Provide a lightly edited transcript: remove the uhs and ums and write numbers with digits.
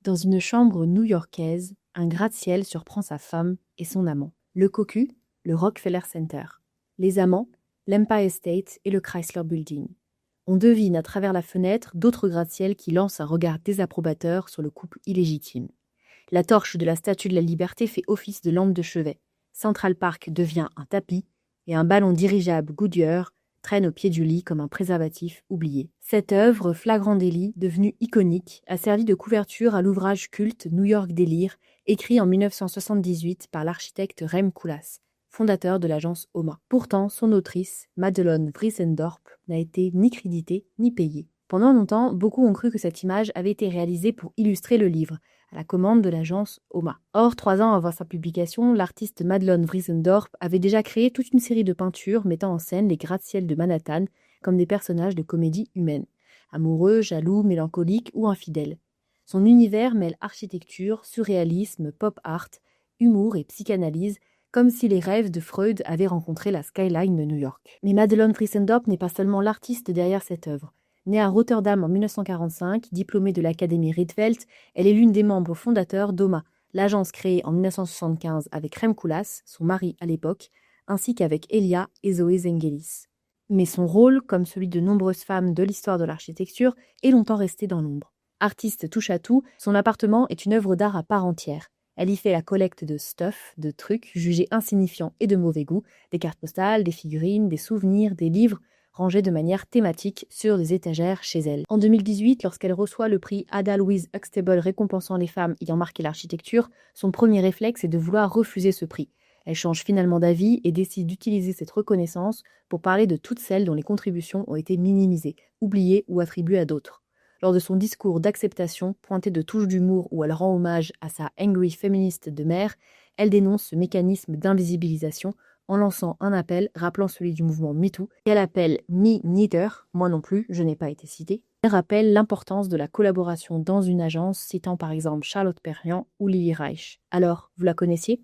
Dans une chambre new-yorkaise, un gratte-ciel surprend sa femme et son amant. Le cocu, le Rockefeller Center. Les amants, l'Empire State et le Chrysler Building. On devine à travers la fenêtre d'autres gratte-ciels qui lancent un regard désapprobateur sur le couple illégitime. La torche de la Statue de la Liberté fait office de lampe de chevet. Central Park devient un tapis et un ballon dirigeable Goodyear traîne au pied du lit comme un préservatif oublié. Cette œuvre, flagrant délit, devenue iconique, a servi de couverture à l'ouvrage culte New York Délire, écrit en 1978 par l'architecte Rem Koolhaas, fondateur de l'agence OMA. Pourtant, son autrice, Madelon Wrissendorp, n'a été ni créditée ni payée. Pendant longtemps, beaucoup ont cru que cette image avait été réalisée pour illustrer le livre, à la commande de l'agence OMA. Or, 3 ans avant sa publication, l'artiste Madelon Wrissendorp avait déjà créé toute une série de peintures mettant en scène les gratte-ciels de Manhattan comme des personnages de comédie humaine, amoureux, jaloux, mélancoliques ou infidèles. Son univers mêle architecture, surréalisme, pop art, humour et psychanalyse, comme si les rêves de Freud avaient rencontré la skyline de New York. Mais Madelon Wrissendorp n'est pas seulement l'artiste derrière cette œuvre. Née à Rotterdam en 1945, diplômée de l'Académie Rietveld, elle est l'une des membres fondateurs d'OMA, l'agence créée en 1975 avec Rem Koolhaas, son mari à l'époque, ainsi qu'avec Elia et Zoé Zengelis. Mais son rôle, comme celui de nombreuses femmes de l'histoire de l'architecture, est longtemps resté dans l'ombre. Artiste touche-à-tout, son appartement est une œuvre d'art à part entière. Elle y fait la collecte de stuff, de trucs jugés insignifiants et de mauvais goût, des cartes postales, des figurines, des souvenirs, des livres, rangés de manière thématique sur des étagères chez elle. En 2018, lorsqu'elle reçoit le prix Ada Louise Huxtable récompensant les femmes ayant marqué l'architecture, son premier réflexe est de vouloir refuser ce prix. Elle change finalement d'avis et décide d'utiliser cette reconnaissance pour parler de toutes celles dont les contributions ont été minimisées, oubliées ou attribuées à d'autres. Lors de son discours d'acceptation, pointé de touches d'humour où elle rend hommage à sa angry féministe de mère, elle dénonce ce mécanisme d'invisibilisation en lançant un appel rappelant celui du mouvement MeToo, qu'elle appelle Me Neither, moi non plus, je n'ai pas été citée. Elle rappelle l'importance de la collaboration dans une agence, citant par exemple Charlotte Perriand ou Lily Reich. Alors, vous la connaissiez ?